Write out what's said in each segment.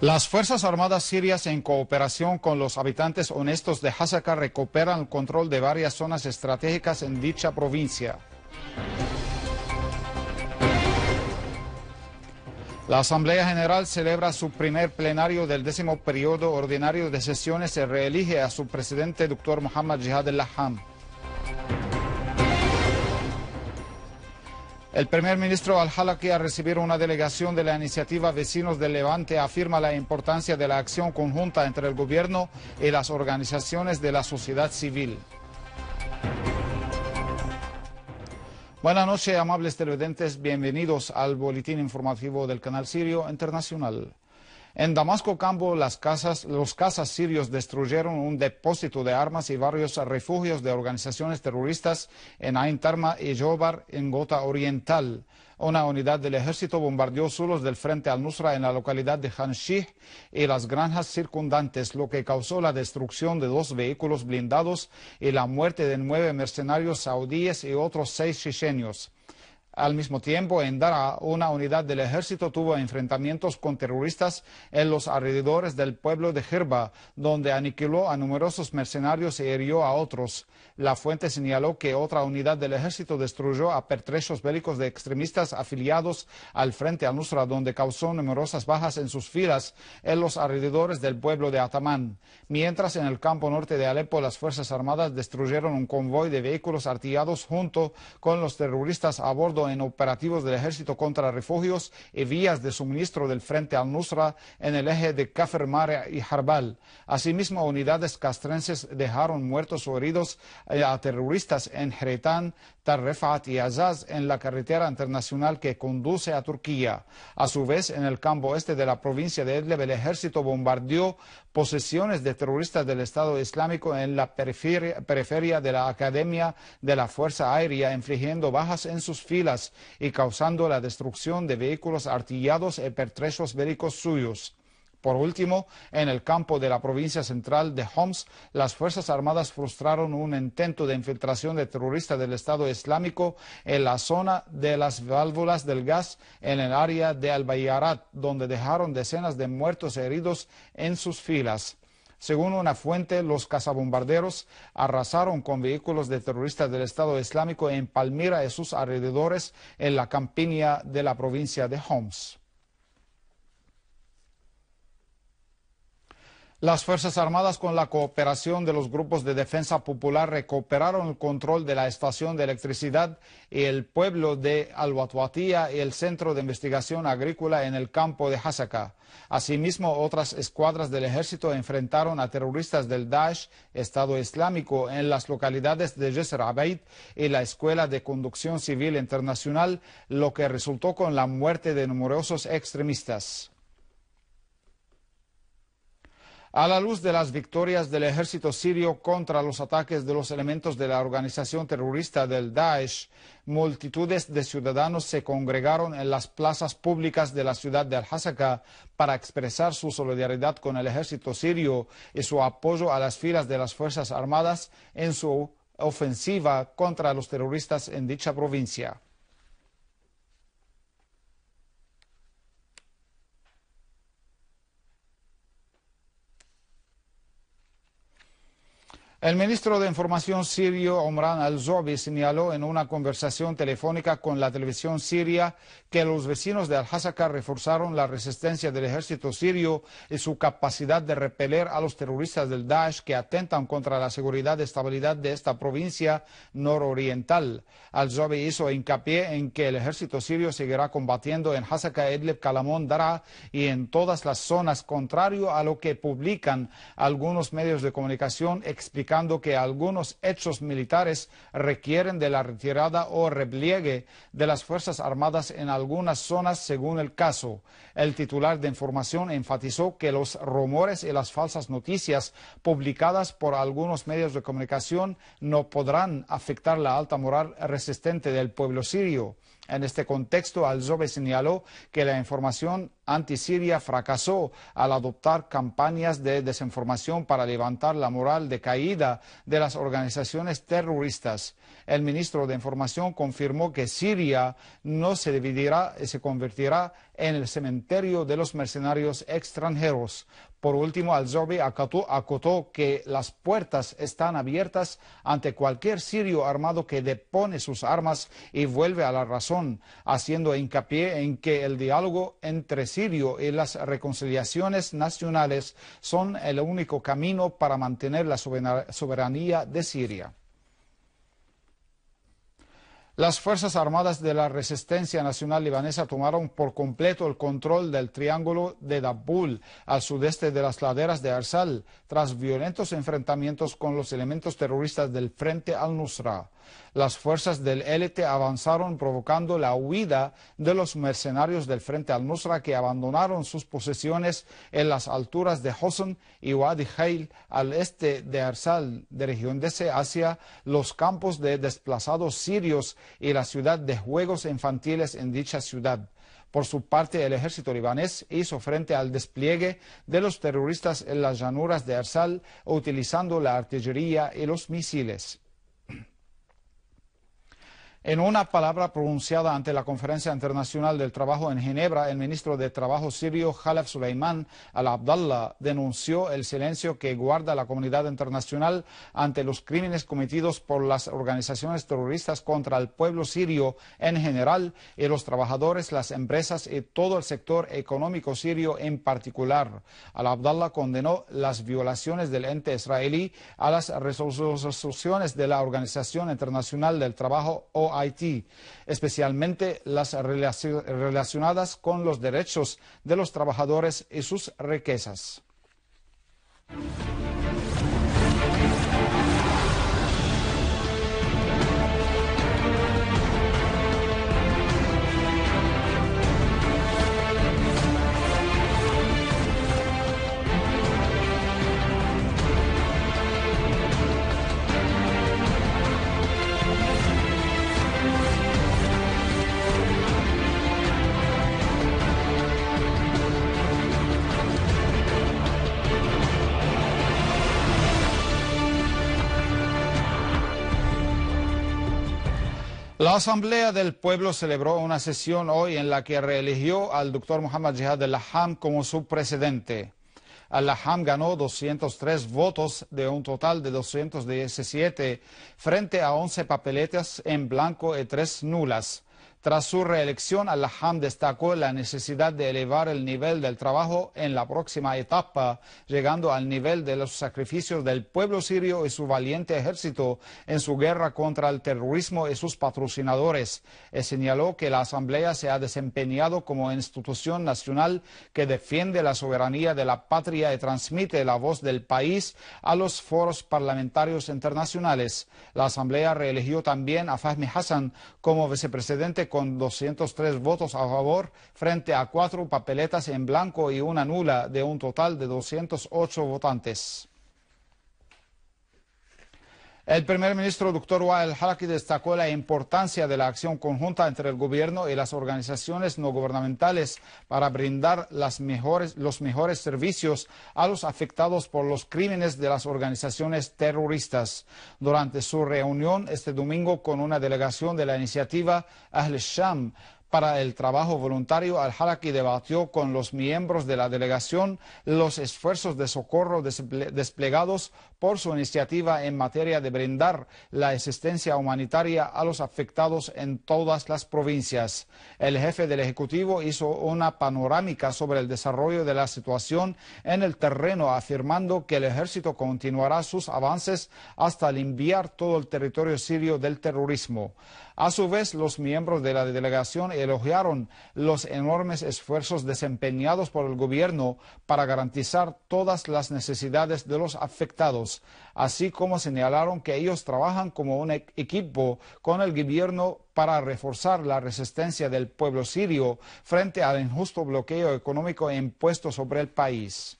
Las Fuerzas Armadas sirias, en cooperación con los habitantes honestos de Hasaka, recuperan el control de varias zonas estratégicas en dicha provincia. La Asamblea General celebra su primer plenario del 10º periodo ordinario de sesiones y reelige a su presidente, Dr. Mohammad Jihad al-Laham. El primer ministro al-Halaki, al recibir una delegación de la iniciativa Vecinos del Levante, afirma la importancia de la acción conjunta entre el gobierno y las organizaciones de la sociedad civil. Buenas noches, amables televidentes. Bienvenidos al boletín informativo del canal Sirio Internacional. En Damasco, Campo, los cazas sirios destruyeron un depósito de armas y varios refugios de organizaciones terroristas en Ain Tarma y Jobar, en Ghouta Oriental. Una unidad del ejército bombardeó sulos del Frente al-Nusra en la localidad de Khan Shih y las granjas circundantes, lo que causó la destrucción de 2 vehículos blindados y la muerte de 9 mercenarios saudíes y otros 6 chechenios. Al mismo tiempo, en Daraa, una unidad del ejército tuvo enfrentamientos con terroristas en los alrededores del pueblo de Hirba, donde aniquiló a numerosos mercenarios y hirió a otros. La fuente señaló que otra unidad del ejército destruyó a pertrechos bélicos de extremistas afiliados al Frente al-Nusra, donde causó numerosas bajas en sus filas en los alrededores del pueblo de Atamán. Mientras, en el campo norte de Alepo, las Fuerzas Armadas destruyeron un convoy de vehículos artillados junto con los terroristas a bordo en operativos del ejército contra refugios y vías de suministro del Frente al-Nusra en el eje de Kafr Marea y Harbal. Asimismo, unidades castrenses dejaron muertos o heridos a terroristas en Hretán, Tar Refat y Azaz, en la carretera internacional que conduce a Turquía. A su vez, en el campo este de la provincia de Idlib, el ejército bombardeó posesiones de terroristas del Estado Islámico en la periferia de la Academia de la Fuerza Aérea, infligiendo bajas en sus filas y causando la destrucción de vehículos artillados y pertrechos bélicos suyos. Por último, en el campo de la provincia central de Homs, las Fuerzas Armadas frustraron un intento de infiltración de terroristas del Estado Islámico en la zona de las válvulas del gas en el área de Al-Bayarat, donde dejaron decenas de muertos y heridos en sus filas. Según una fuente, los cazabombarderos arrasaron con vehículos de terroristas del Estado Islámico en Palmira y sus alrededores, en la campiña de la provincia de Homs. Las Fuerzas Armadas, con la cooperación de los grupos de defensa popular, recuperaron el control de la estación de electricidad y el pueblo de Al-Watwatía y el centro de investigación agrícola en el campo de Hasaka. Asimismo, otras escuadras del ejército enfrentaron a terroristas del Daesh, Estado Islámico, en las localidades de Jisr Abaid y la Escuela de Conducción Civil Internacional, lo que resultó con la muerte de numerosos extremistas. A la luz de las victorias del ejército sirio contra los ataques de los elementos de la organización terrorista del Daesh, multitudes de ciudadanos se congregaron en las plazas públicas de la ciudad de Al-Hasaka para expresar su solidaridad con el ejército sirio y su apoyo a las filas de las Fuerzas Armadas en su ofensiva contra los terroristas en dicha provincia. El ministro de Información sirio, Omran al-Zobi, señaló en una conversación telefónica con la televisión siria que los vecinos de Al-Hasaka reforzaron la resistencia del ejército sirio y su capacidad de repeler a los terroristas del Daesh que atentan contra la seguridad y estabilidad de esta provincia nororiental. Al-Zobi hizo hincapié en que el ejército sirio seguirá combatiendo en Hasaka, Idlib, Kalamon, Daraa y en todas las zonas, contrario a lo que publican algunos medios de comunicación, explicando que algunos hechos militares requieren de la retirada o repliegue de las Fuerzas Armadas en algunas zonas según el caso. El titular de Información enfatizó que los rumores y las falsas noticias publicadas por algunos medios de comunicación no podrán afectar la alta moral resistente del pueblo sirio. En este contexto, Al-Zobi señaló que la información anti-Siria fracasó al adoptar campañas de desinformación para levantar la moral decaída de las organizaciones terroristas. El ministro de Información confirmó que Siria no se dividirá y se convertirá en el cementerio de los mercenarios extranjeros. Por último, al-Zohri acotó que las puertas están abiertas ante cualquier sirio armado que depone sus armas y vuelve a la razón, haciendo hincapié en que el diálogo entre Sirio y las reconciliaciones nacionales son el único camino para mantener la soberanía de Siria. Las Fuerzas Armadas de la Resistencia Nacional Libanesa tomaron por completo el control del triángulo de Dabbul, al sudeste de las laderas de Arsal, tras violentos enfrentamientos con los elementos terroristas del Frente al-Nusra. Las fuerzas del élite avanzaron provocando la huida de los mercenarios del Frente al-Nusra, que abandonaron sus posesiones en las alturas de Hosan y Wadi Khail al este de Arsal, dirigiéndose hacia los campos de desplazados sirios y la ciudad de juegos infantiles en dicha ciudad. Por su parte, el ejército libanés hizo frente al despliegue de los terroristas en las llanuras de Arsal, utilizando la artillería y los misiles. En una palabra pronunciada ante la Conferencia Internacional del Trabajo en Ginebra, el ministro de Trabajo sirio Khalaf Suleiman al-Abdallah denunció el silencio que guarda la comunidad internacional ante los crímenes cometidos por las organizaciones terroristas contra el pueblo sirio en general y los trabajadores, las empresas y todo el sector económico sirio en particular. Al-Abdallah condenó las violaciones del ente israelí a las resoluciones de la Organización Internacional del Trabajo Haití, especialmente las relacionadas con los derechos de los trabajadores y sus riquezas. La Asamblea del Pueblo celebró una sesión hoy en la que reeligió al doctor Muhammad Jihad al-Laham como su presidente. Al-Laham ganó 203 votos de un total de 217 frente a 11 papeletas en blanco y 3 nulas. Tras su reelección, al-Laham destacó la necesidad de elevar el nivel del trabajo en la próxima etapa, llegando al nivel de los sacrificios del pueblo sirio y su valiente ejército en su guerra contra el terrorismo y sus patrocinadores. Señaló que la Asamblea se ha desempeñado como institución nacional que defiende la soberanía de la patria y transmite la voz del país a los foros parlamentarios internacionales. La Asamblea reeligió también a Fahmi Hassan como vicepresidente con 203 votos a favor frente a 4 papeletas en blanco y una nula de un total de 208 votantes. El primer ministro Dr. Wael al-Halaki destacó la importancia de la acción conjunta entre el gobierno y las organizaciones no gubernamentales para brindar los mejores servicios a los afectados por los crímenes de las organizaciones terroristas. Durante su reunión este domingo con una delegación de la iniciativa Ahl Sham para el trabajo voluntario, al-Halaki debatió con los miembros de la delegación los esfuerzos de socorro desplegados por su iniciativa en materia de brindar la asistencia humanitaria a los afectados en todas las provincias. El jefe del Ejecutivo hizo una panorámica sobre el desarrollo de la situación en el terreno, afirmando que el ejército continuará sus avances hasta limpiar todo el territorio sirio del terrorismo. A su vez, los miembros de la delegación elogiaron los enormes esfuerzos desempeñados por el gobierno para garantizar todas las necesidades de los afectados, así como señalaron que ellos trabajan como un equipo con el gobierno para reforzar la resistencia del pueblo sirio frente al injusto bloqueo económico impuesto sobre el país.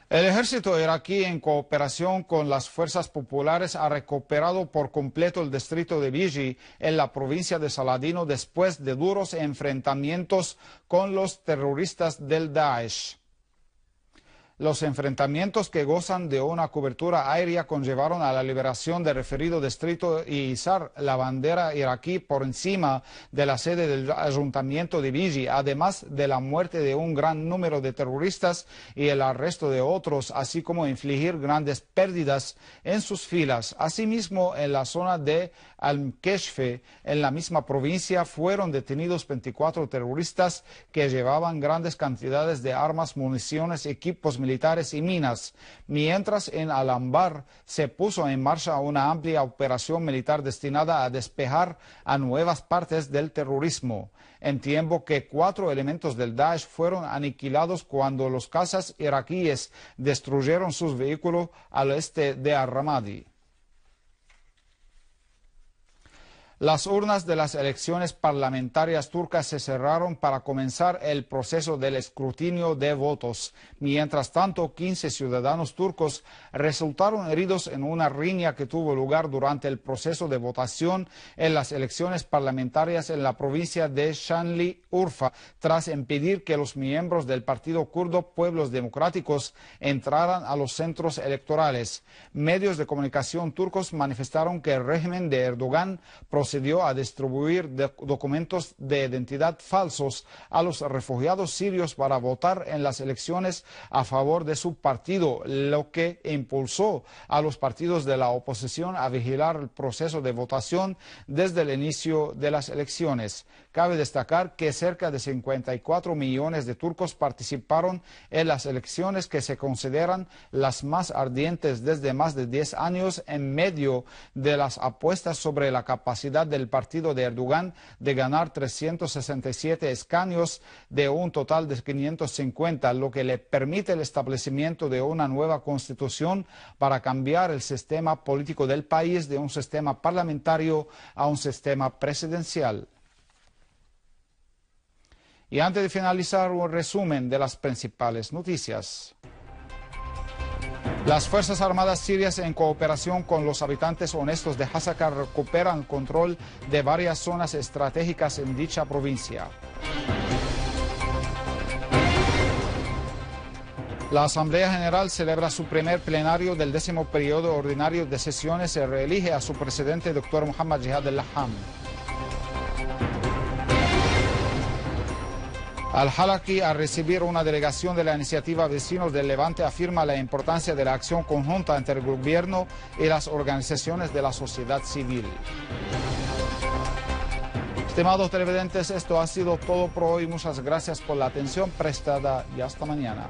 El ejército iraquí, en cooperación con las fuerzas populares, ha recuperado por completo el distrito de Biji en la provincia de Saladino después de duros enfrentamientos con los terroristas del Daesh. Los enfrentamientos, que gozan de una cobertura aérea, conllevaron a la liberación del referido distrito y izar la bandera iraquí por encima de la sede del ayuntamiento de Biji, además de la muerte de un gran número de terroristas y el arresto de otros, así como infligir grandes pérdidas en sus filas. Asimismo, en la zona de Al-Keshfe, en la misma provincia, fueron detenidos 24 terroristas que llevaban grandes cantidades de armas, municiones, equipos militares y minas, mientras en Al-Anbar se puso en marcha una amplia operación militar destinada a despejar a nuevas partes del terrorismo, en tiempo que 4 elementos del Daesh fueron aniquilados cuando los cazas iraquíes destruyeron sus vehículos al este de Al-Ramadi. Las urnas de las elecciones parlamentarias turcas se cerraron para comenzar el proceso del escrutinio de votos. Mientras tanto, 15 ciudadanos turcos resultaron heridos en una riña que tuvo lugar durante el proceso de votación en las elecciones parlamentarias en la provincia de Şanlıurfa, tras impedir que los miembros del partido kurdo Pueblos Democráticos entraran a los centros electorales. Medios de comunicación turcos manifestaron que el régimen de Erdogan procedió a distribuir documentos de identidad falsos a los refugiados sirios para votar en las elecciones a favor de su partido, lo que impulsó a los partidos de la oposición a vigilar el proceso de votación desde el inicio de las elecciones. Cabe destacar que cerca de 54 millones de turcos participaron en las elecciones, que se consideran las más ardientes desde más de 10 años, en medio de las apuestas sobre la capacidad del partido de Erdogan de ganar 367 escaños de un total de 550, lo que le permite el establecimiento de una nueva constitución para cambiar el sistema político del país de un sistema parlamentario a un sistema presidencial. Y antes de finalizar, un resumen de las principales noticias. Las Fuerzas Armadas sirias, en cooperación con los habitantes honestos de Hasakah, recuperan control de varias zonas estratégicas en dicha provincia. La Asamblea General celebra su primer plenario del 10º periodo ordinario de sesiones y reelige a su presidente, Dr. Muhammad Jihad al-Laham. Al-Halaki, al recibir una delegación de la iniciativa Vecinos del Levante, afirma la importancia de la acción conjunta entre el gobierno y las organizaciones de la sociedad civil. Estimados televidentes, esto ha sido todo por hoy. Muchas gracias por la atención prestada y hasta mañana.